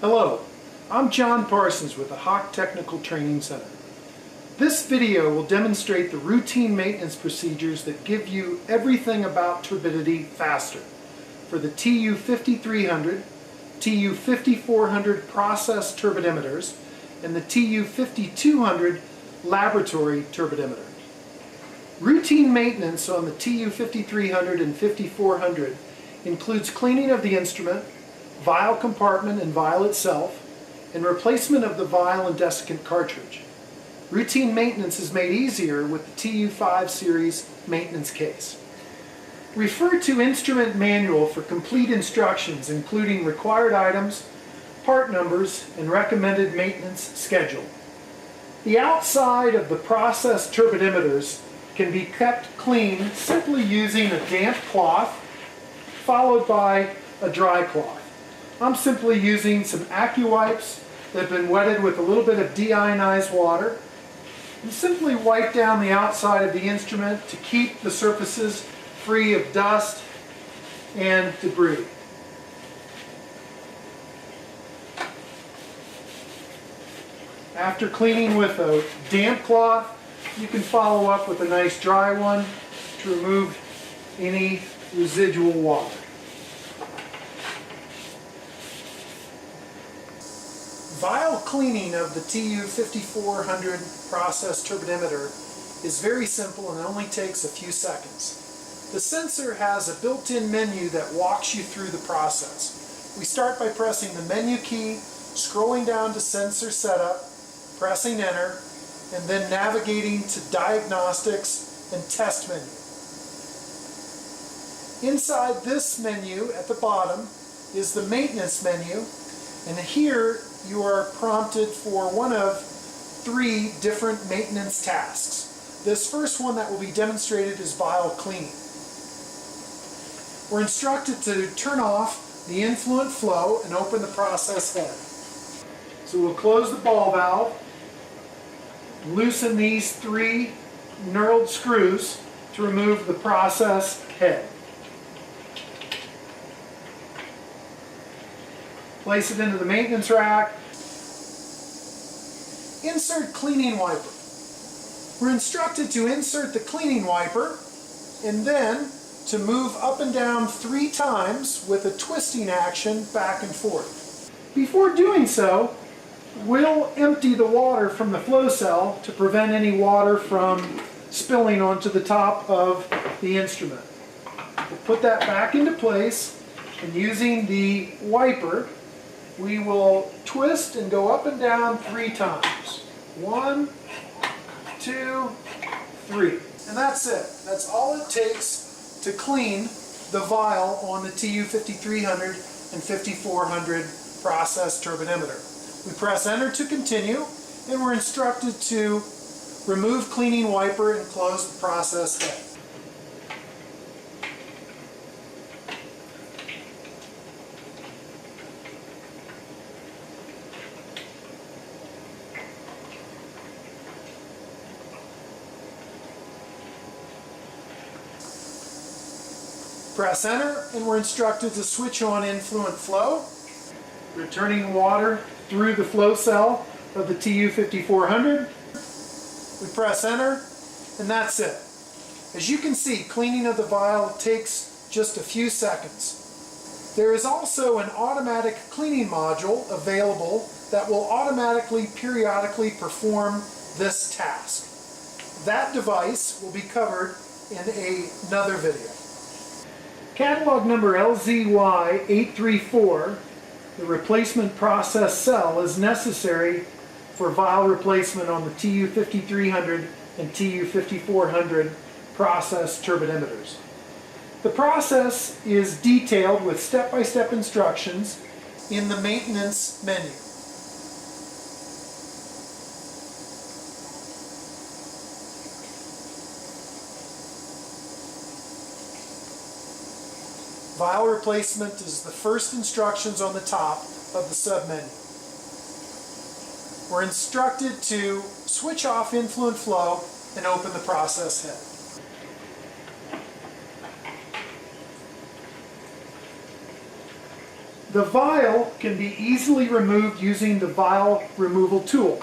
Hello, I'm John Parsons with the Hawk Technical Training Center. This video will demonstrate the routine maintenance procedures that give you everything about turbidity faster for the TU5300, TU5400 process turbidimeters, and the TU5200 laboratory turbidimeter. Routine maintenance on the TU5300 and 5400 includes cleaning of the instrument, vial compartment and vial itself, and replacement of the vial and desiccant cartridge. Routine maintenance is made easier with the TU5 series maintenance case. Refer to Instrument Manual for complete instructions including required items, part numbers, and recommended maintenance schedule. The outside of the process turbidimeters can be kept clean simply using a damp cloth followed by a dry cloth. I'm simply using some AccuWipes that have been wetted with a little bit of deionized water. And simply wipe down the outside of the instrument to keep the surfaces free of dust and debris. After cleaning with a damp cloth, you can follow up with a nice dry one to remove any residual water. Vial cleaning of the TU5400 process turbidimeter is very simple and only takes a few seconds. The sensor has a built-in menu that walks you through the process. We start by pressing the menu key, scrolling down to Sensor Setup, pressing Enter, and then navigating to Diagnostics and Test menu. Inside this menu at the bottom is the Maintenance menu, and here you are prompted for one of 3 different maintenance tasks. This first one that will be demonstrated is vial cleaning. We're instructed to turn off the influent flow and open the process head. So we'll close the ball valve, loosen these 3 knurled screws to remove the process head. Place it into the maintenance rack. Insert cleaning wiper. We're instructed to insert the cleaning wiper and then to move up and down 3 times with a twisting action back and forth. Before doing so, we'll empty the water from the flow cell to prevent any water from spilling onto the top of the instrument. We'll put that back into place, and using the wiper, we will twist and go up and down 3 times. 1, 2, 3. And that's it. That's all it takes to clean the vial on the TU5300 and 5400 process turbidimeter. We press Enter to continue, and we're instructed to remove cleaning wiper and close the process head. Press Enter, and we're instructed to switch on influent flow, returning water through the flow cell of the TU5400. We press Enter, and that's it. As you can see, cleaning of the vial takes just a few seconds. There is also an automatic cleaning module available that will automatically, periodically perform this task. That device will be covered in another video. Catalog number LZY834, the replacement process cell, is necessary for vial replacement on the TU5300 and TU5400 process turbidimeters. The process is detailed with step-by-step instructions in the maintenance menu. Vial replacement is the first instructions on the top of the submenu. We're instructed to switch off influent flow and open the process head. The vial can be easily removed using the vial removal tool.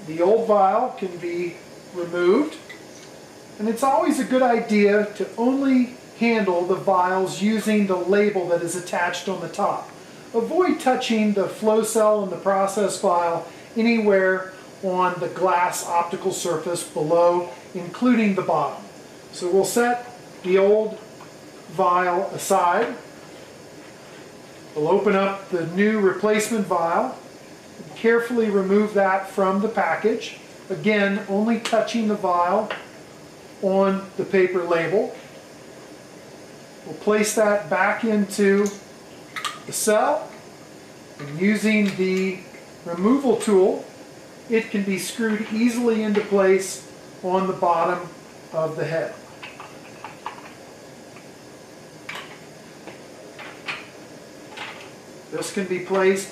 The old vial can be removed, and it's always a good idea to only handle the vials using the label that is attached on the top. Avoid touching the flow cell and the process vial anywhere on the glass optical surface below, including the bottom. So we'll set the old vial aside. We'll open up the new replacement vial. Carefully remove that from the package. Again, only touching the vial on the paper label. We'll place that back into the cell, and using the removal tool, it can be screwed easily into place on the bottom of the head. This can be placed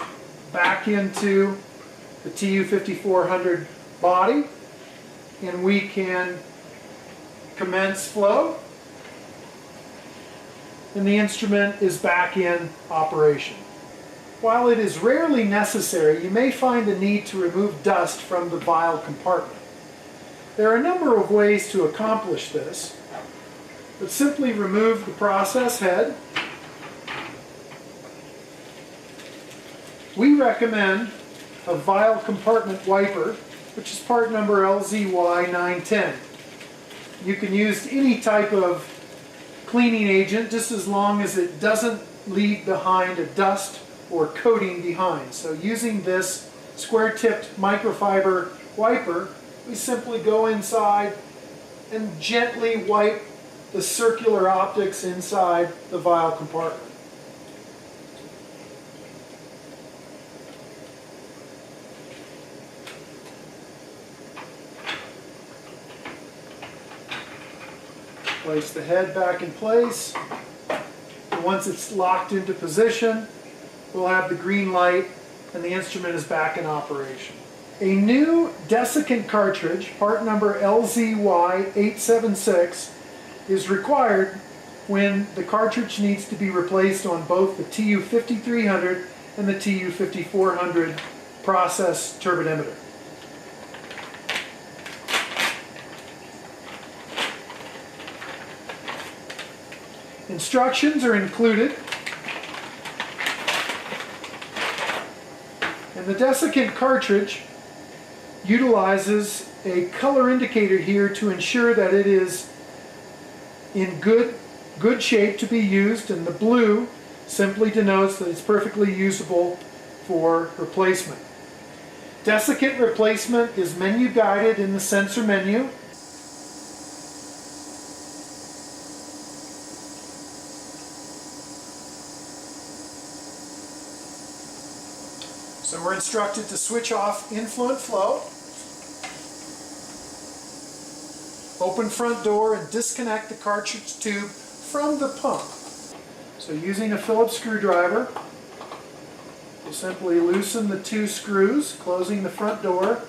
back into the TU5 body, and we can commence flow, and the instrument is back in operation. While it is rarely necessary, you may find the need to remove dust from the vial compartment. There are a number of ways to accomplish this, but simply remove the process head. We recommend a vial compartment wiper, which is part number LZY910. You can use any type of cleaning agent just as long as it doesn't leave behind a dust or coating behind. So using this square-tipped microfiber wiper, we simply go inside and gently wipe the circular optics inside the vial compartment. Place the head back in place, and once it's locked into position, we'll have the green light and the instrument is back in operation. A new desiccant cartridge, part number LZY876, is required when the cartridge needs to be replaced on both the TU5300 and the TU5400 process turbidimeter. Instructions are included, and the desiccant cartridge utilizes a color indicator here to ensure that it is in good shape to be used, and the blue simply denotes that it's perfectly usable for replacement. Desiccant replacement is menu guided in the sensor menu. So we're instructed to switch off influent flow, open front door, and disconnect the cartridge tube from the pump. So using a Phillips screwdriver, we'll simply loosen the two screws, closing the front door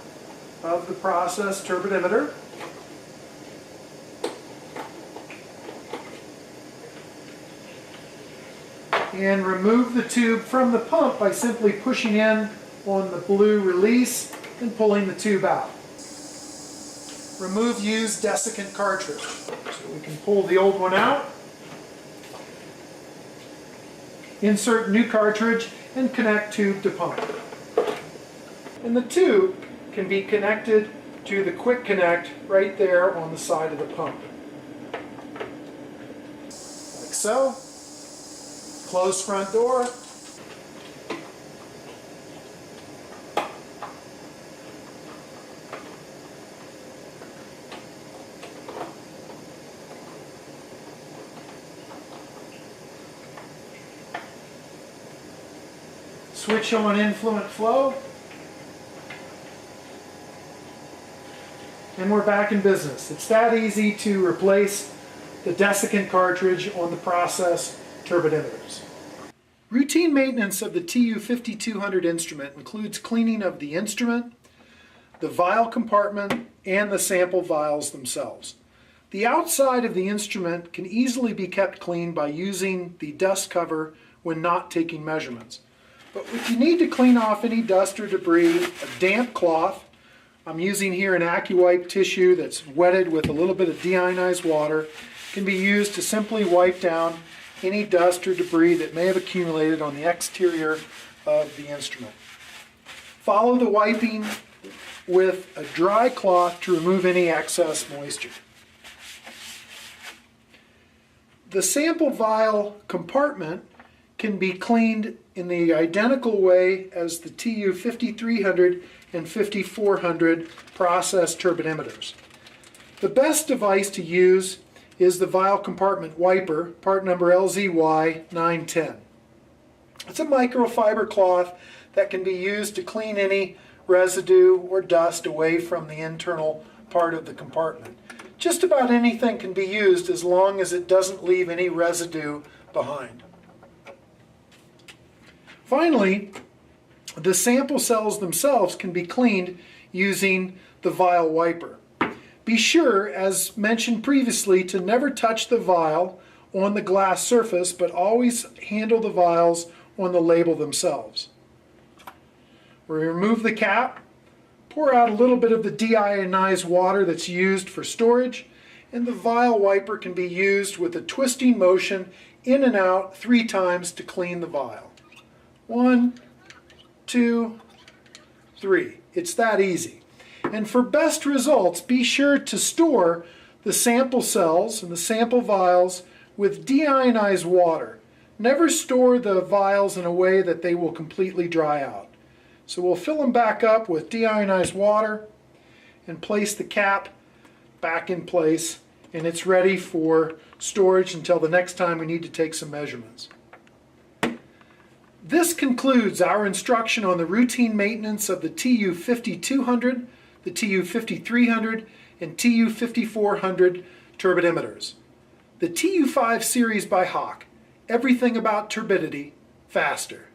of the process turbidimeter. And remove the tube from the pump by simply pushing in on the blue release and pulling the tube out. Remove used desiccant cartridge. So we can pull the old one out, insert new cartridge, and connect tube to pump. And the tube can be connected to the quick connect right there on the side of the pump. Like so. Close front door. Switch on influent flow. And we're back in business. It's that easy to replace the desiccant cartridge on the process turbidimeters. Routine maintenance of the TU5200 instrument includes cleaning of the instrument, the vial compartment, and the sample vials themselves. The outside of the instrument can easily be kept clean by using the dust cover when not taking measurements. But if you need to clean off any dust or debris, a damp cloth, I'm using here an AccuWipe tissue that's wetted with a little bit of deionized water, can be used to simply wipe down any dust or debris that may have accumulated on the exterior of the instrument. Follow the wiping with a dry cloth to remove any excess moisture. The sample vial compartment can be cleaned in the identical way as the TU5300 and 5400 process turbidimeters. The best device to use is the vial compartment wiper, part number LZY910. It's a microfiber cloth that can be used to clean any residue or dust away from the internal part of the compartment. Just about anything can be used as long as it doesn't leave any residue behind. Finally, the sample cells themselves can be cleaned using the vial wiper. Be sure, as mentioned previously, to never touch the vial on the glass surface, but always handle the vials on the label themselves. We remove the cap, pour out a little bit of the deionized water that's used for storage, and the vial wiper can be used with a twisting motion in and out 3 times to clean the vial. 1, 2, 3. It's that easy. And for best results, be sure to store the sample cells and the sample vials with deionized water. Never store the vials in a way that they will completely dry out. So we'll fill them back up with deionized water and place the cap back in place, and it's ready for storage until the next time we need to take some measurements. This concludes our instruction on the routine maintenance of the TU5200, the TU5300, and TU5400 turbidimeters. The TU5 series by Hawk. Everything about turbidity faster.